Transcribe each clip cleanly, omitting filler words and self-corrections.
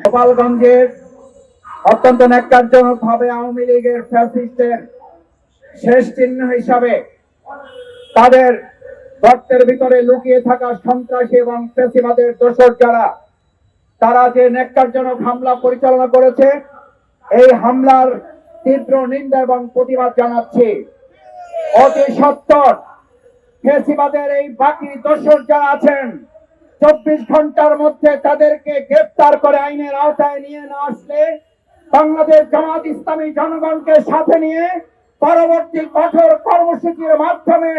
গোপালগঞ্জের অত্যন্ত ন্যাক্কারজনকভাবে আওয়ামী লীগের ফ্যাসিস্টের শেষ চিহ্ন হিসাবে তাদের গর্তের ভিতরে লুকিয়ে থাকা সন্ত্রাসী এবং ফ্যাসিবাদের দোসর যারা, তারা যে ন্যাক্কারজনক হামলা পরিচালনা করেছে, এই হামলার তীব্র নিন্দা এবং প্রতিবাদ জানাচ্ছি। অতি সত্বর ফ্যাসিবাদের এই বাকি দোসর যারা আছেন, 24 ঘন্টার মধ্যে তাদেরকে গ্রেফতার করে আইনের আওতায় নিয়ে না আসলে বাংলাদেশ জামাত ইসলামী জনগণকে সাথে নিয়ে পরবর্তী কঠোর কর্মসূচির মাধ্যমে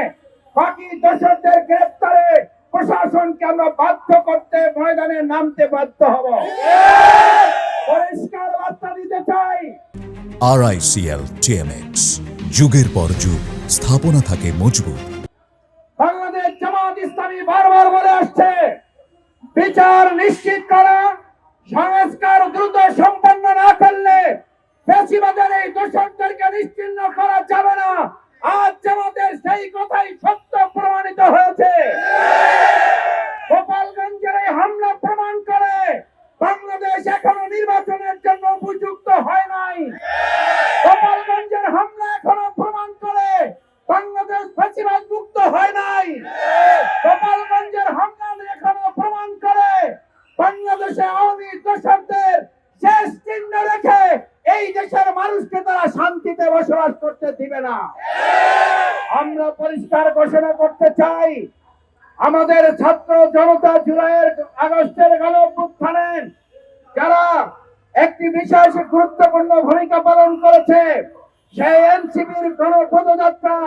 বাকি দোষরদের গ্রেফতারে প্রশাসনকে আমরা বাধ্য করতে ময়দানে নামতে বাধ্য হব। পরিষ্কার বার্তা দিতে চাই, RICL TMX, যুগের পর যুগ স্থাপনা থাকে মজবুত। বাংলাদেশ জামাত ইসলামী বারবার বলে আসছে, বিচার নিশ্চিত করা, সংস্কার দ্রুত সম্পন্ন না করলে ফ্যাসিবাদের এই দোষরদেরকে নিশ্চিহ্ন করা যাবে না। আজ জামাতের সেই কথাই সত্য প্রমাণিত হয়েছে। গোপালগঞ্জের এই হামলা প্রমাণ করে বাংলাদেশ এখনো নির্বাচনের জন্য উপযুক্ত হয় নাই। গোপালগঞ্জের হামলা এখনো প্রমাণ করে বাংলাদেশ ফ্যাসিবাদ মুক্ত হয় নাই। গোপালগঞ্জের হামলা এখনো প্রমাণ করে বাংলাদেশে আওয়ামী দোসরদের শেষ চিহ্ন রেখে এই দেশের মানুষকে তারা শান্তিতে বসবাস করতে দিবে না। আমরা পরিষ্কার ঘোষণা করতে চাই, আমাদের ছাত্র জনতা জুলাইয়ের আগস্টের গণঅভ্যুত্থানে যারা একটি বিশেষ গুরুত্বপূর্ণ ভূমিকা পালন করেছে, সেই এনসিপির গণপদযাত্রা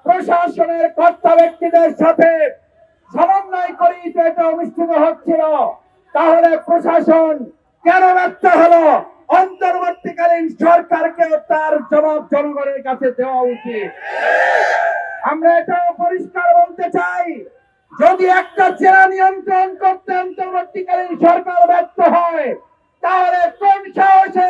প্রশাসনের কর্তা ব্যক্তিদের সাথে সমন্বয় করে এটা অনুষ্ঠিত হচ্ছিল। তাহলে প্রশাসন কেন ব্যর্থ হলো? অন্তর্বর্তীকালীন সরকারকে তার জবাব জনগণের কাছে দেওয়া উচিত। আমরা এটাও পরিষ্কার বলতে চাই, যদি একটা জেলা নিয়ন্ত্রণ করতে অন্তর্বর্তীকালীন সরকার ব্যর্থ হয়, তাহলে কোন সাহসে